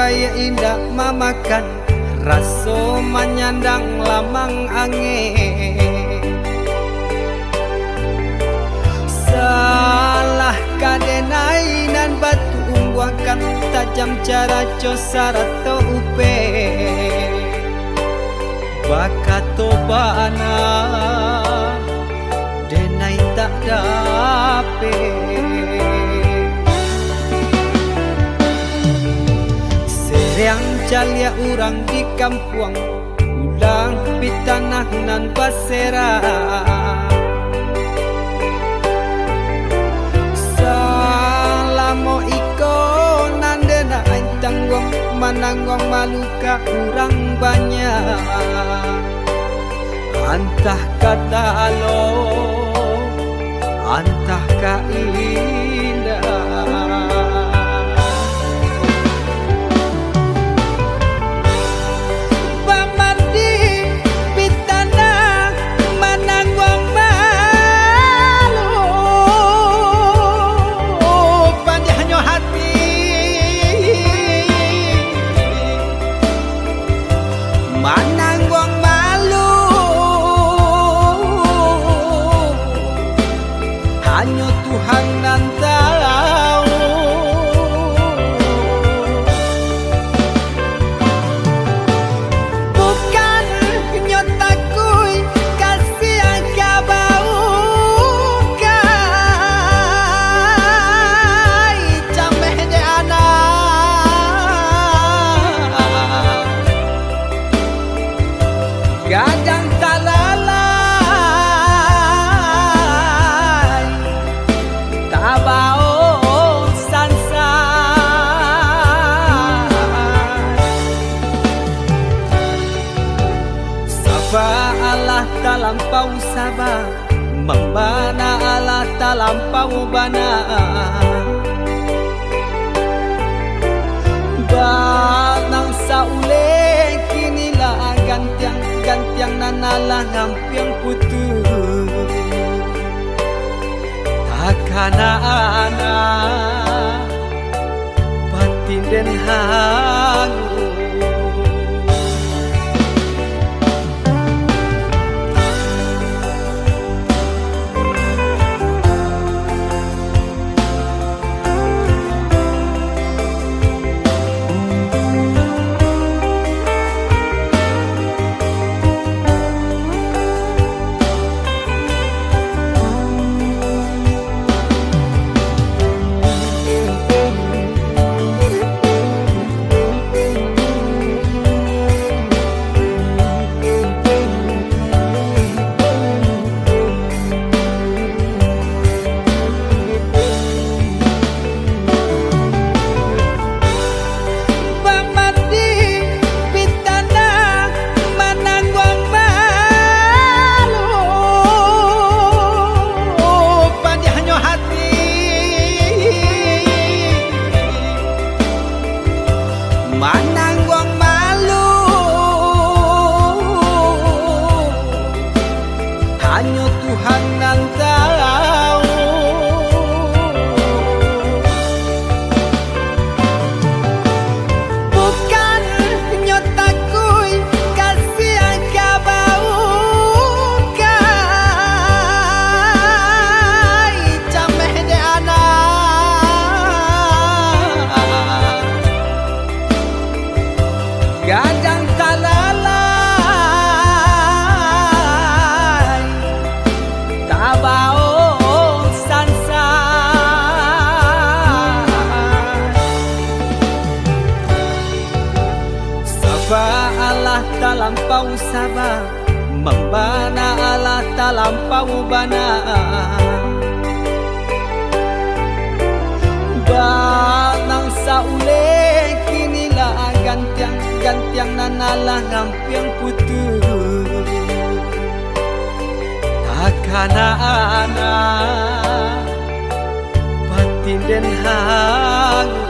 bayi indah mamakan raso menyandang lamang angin. Salah kadenai nan batu umbuakan tajam cara cosara to upe bakato bana denai tak dape. Seriang calia urang di kampung ulang pitanah nan basera. Salamo iko nandena aing tanggung mananggong maluka urang banyak. Antah kata alo antah ka indah. Mananggong malu hanya Tuhan nan tahu. Bukan nyotakui kasih yang bau kai cameh de anak gadang talalai tabao sansa. Sabah Allah talampau sabah membana Allah talampau bana. Banang saule kinilah gantiang nanalah ngampiang putus takana anak batin den hangu. Mananggong malu hanya Tuhan nan tahu. Bukan nyotakui kasih yang bau kai cameh de anak gadang talalai tabao sansa. Sabah Allah talampau sabah membana Allah talampau bana. Banang saule kinilah gantiang nanalah ngampiang putus takana anak batin den hangu.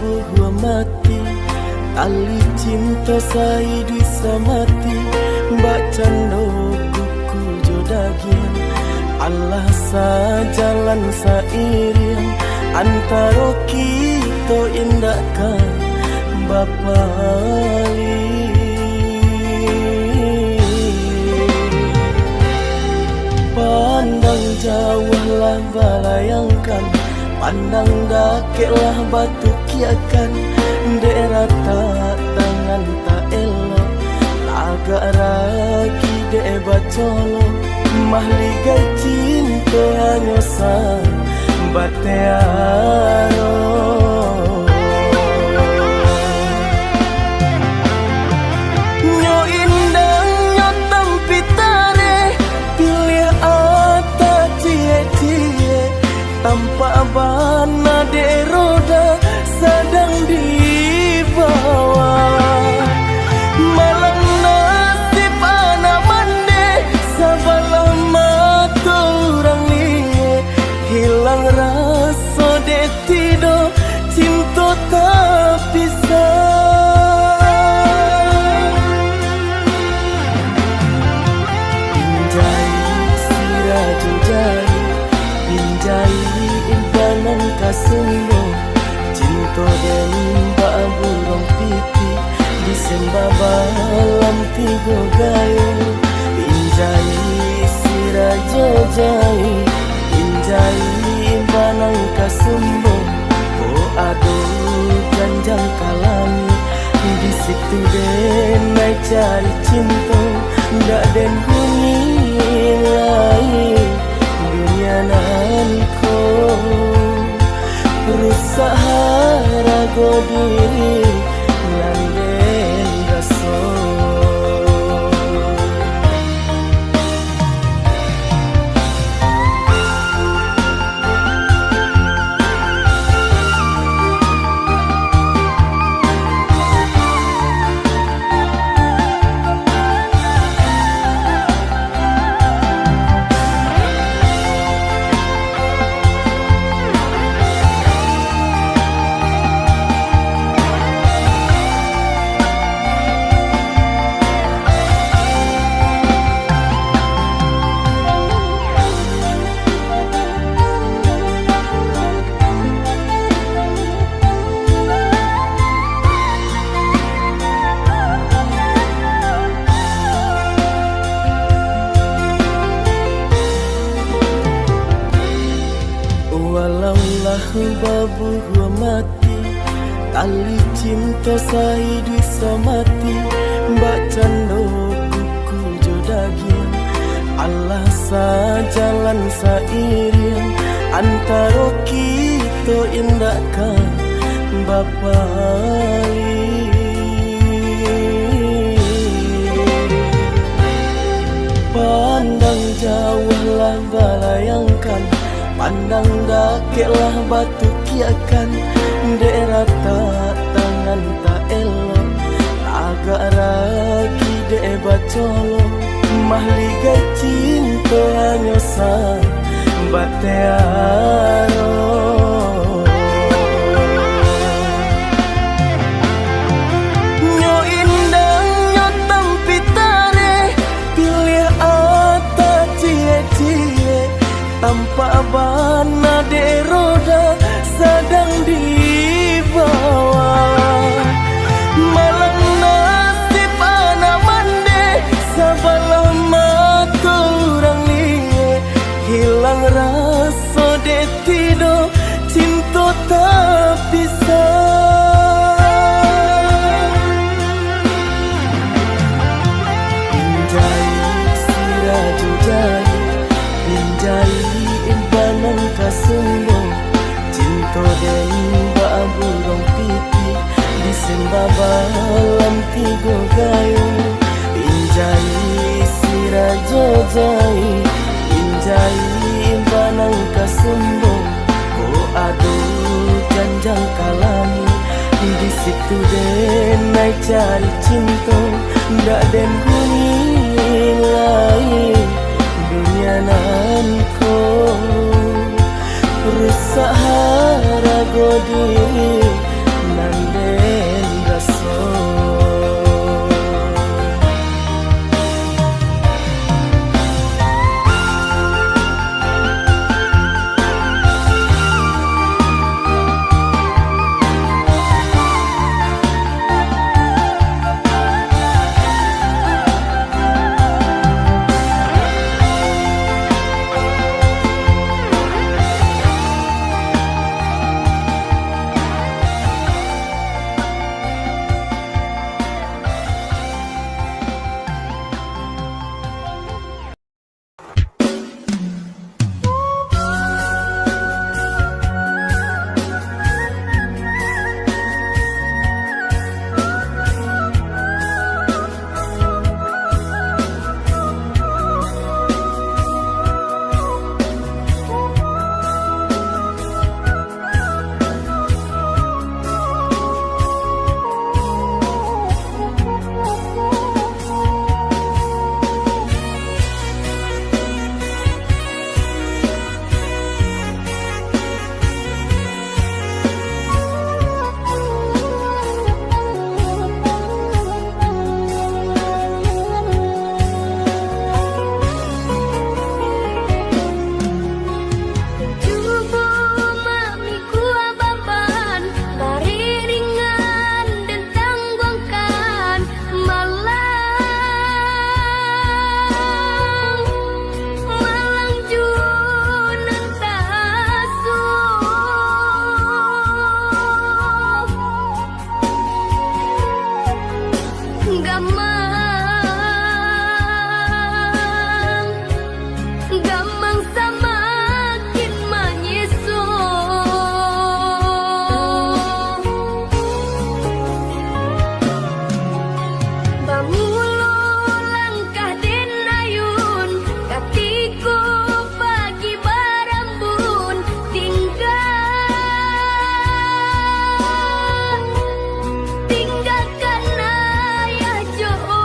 babu hua mati, tali cinta saidu samati, mbak cando kuku jodagian, Allah sajalan sairing, antara kita indahkan Bapa Ali. Pandang jauhlah balayangkan, pandang dakeklah batu kiakan, daerah tak tangan tak elok, agak ragi dek bacolo, mahligai cinta hanya sang batearo. Nyo indang nyo tampitare, pilih ata cie-cie, tanpa bana de roda sedang di bawah. Malang nasib anak mande, sabalah mata orang liye, hilang rasa de tido, cinta tak pisah. Pinjai siraju jai, pinjai impanan kasumbo, cinta dan burung pipi, disembah balam tiga gayo. Pinjai sirajo jai, pinjai impanan kasumbo, oh aduh janjang kalami, di situ den naik cari cinta, ndak den huni lain dunia nanko. Rusak harago diri landen raso. Walaulah babu hua mati, tali cinta saidu samati, mbak cando kuku jodagian, Allah sajalan sairing, antara kita indahkan Bapa Ali. Pandang jauhlah balayangkan, pandang dakeklah batu kiakan, daerah tak tangan tak elok, agak ragi dek bacolo, mahligai cinta hanya sang batearo. Nyo indang nyo tampitare, pilih ata cie-cie, tanpa bana de roda sedang di bawah. Malang nasib anak mande, sabalah mata orang liye, hilang rasa de tido, cinta tak pisah. Pinjai siraju jai, pinjai impanan kasumbo, cinta dan burung pipi, disembah balam tiga gayo. Pinjai sirajo jai, pinjai impanan kasumbo, oh aduh janjang kalami, di situ den naik cari cinta, ndak den huni lain dunia nanko. Rusak harago diri gamang samakin manyeso. Bangulo langkah den ayun, katiku pagi barambun, tinggalkan ayah jo.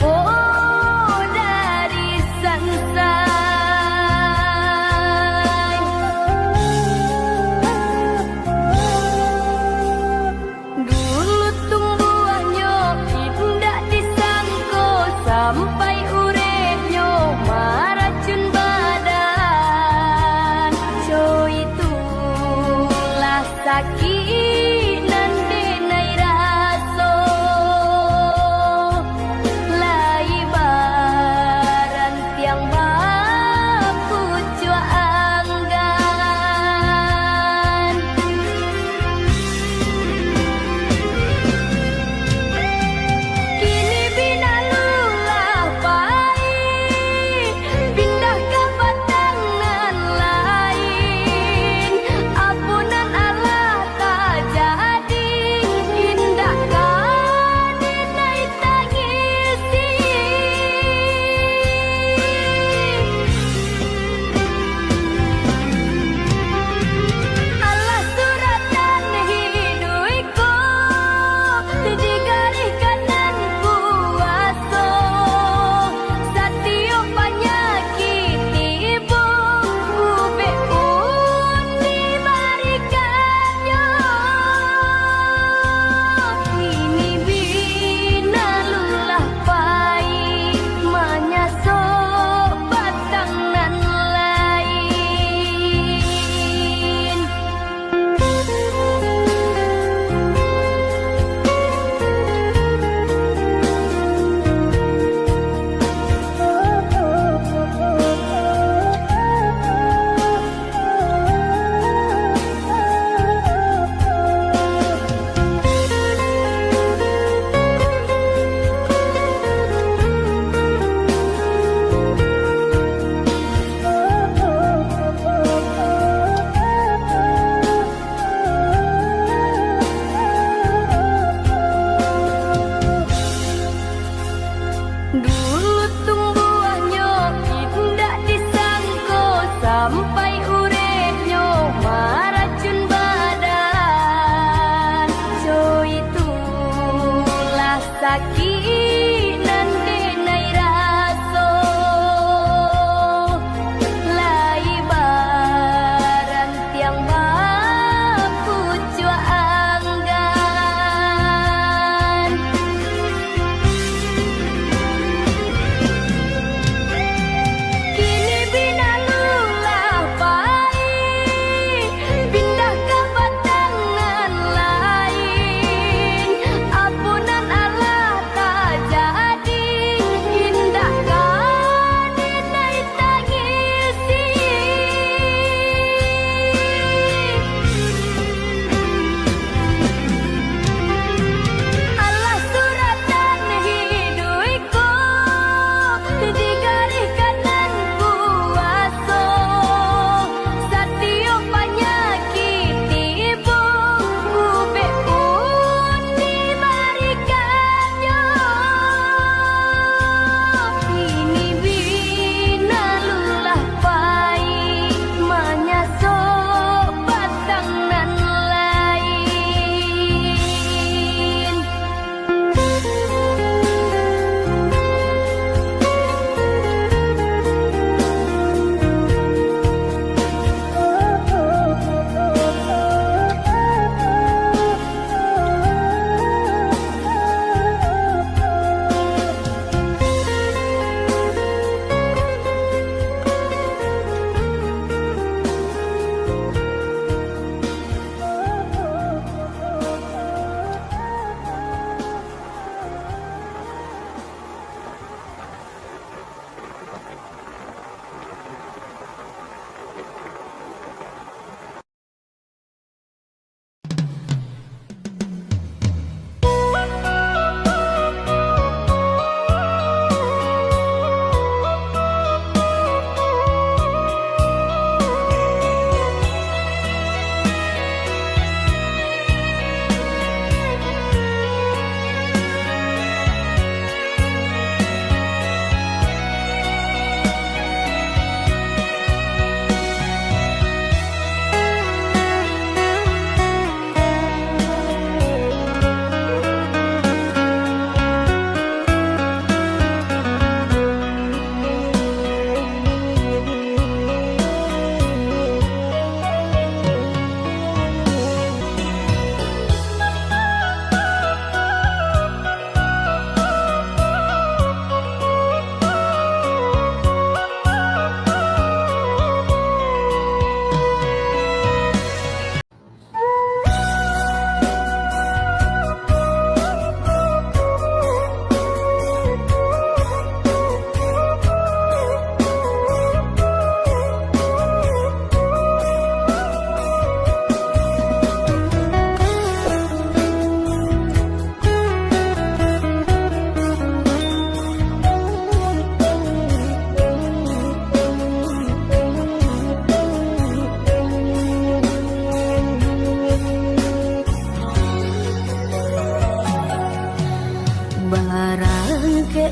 oh dari sansai. Dulu tumbuhannya indah disangko sampai urepnya maracun badan. So itulah sakit nan denai raso lai baran tiang bapu jua anggan. Kini bina lulah pahit, pindah ke batangan lain. Ampunan Allah tak jadi, indahkan dinai tangisi. Allah suratan hiduiku di garis kanan kuaso. Setiap penyakit ibu ube pun diberikannya. Ini bina lulah pahit menyasok batangan lain. Dulu tumbuhannya indah disangko sampai urepnya maracun badan. So itulah sakit nan denai raso lai baran tiang bapu jua anggan.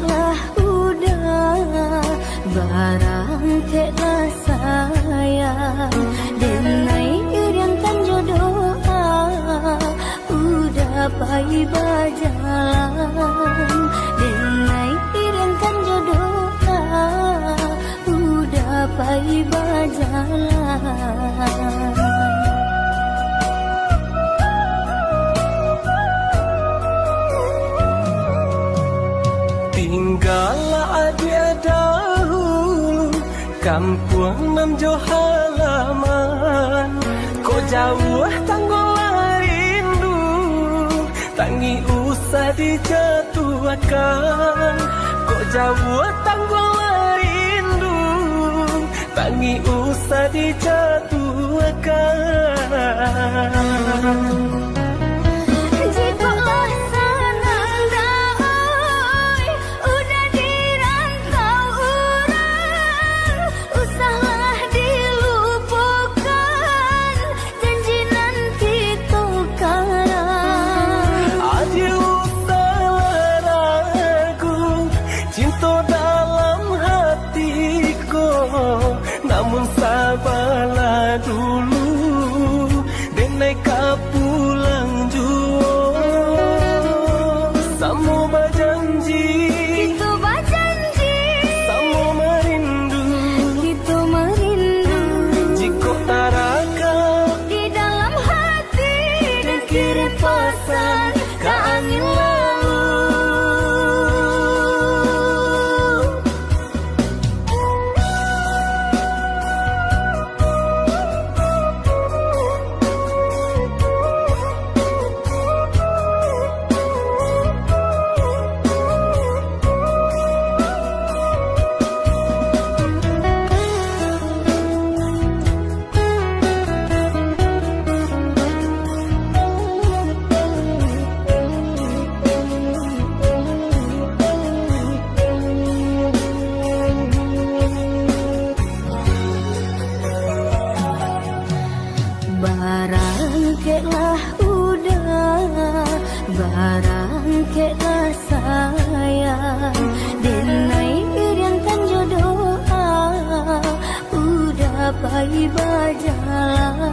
lah udah barangkailah sayang denai iriankan jodoh udah pai berjalan denai iriankan jodoh udah pai berjalan. Tinggallah dia dahulu kampung nan jauh halaman, kok jauh tanggulah rindu, tangi usah dijatuhkan. Kok jauh tanggulah rindu, tangi usah dijatuhkan. Jikalau senang dahai udah dirantau orang, usahlah dilupakan janji nanti tukaran. Adik usahlah ragu cinta dalam hatiku, namun sabarlah dulu denai pulang jua. Samo berjanji, Kita berjanji, samo merindu, kita merindu jika tarakau di dalam hati dan kirim pesan ke angin lalu. Barangkailah udah barangkailah sayang denai iriankan jodoh udah pai berjalan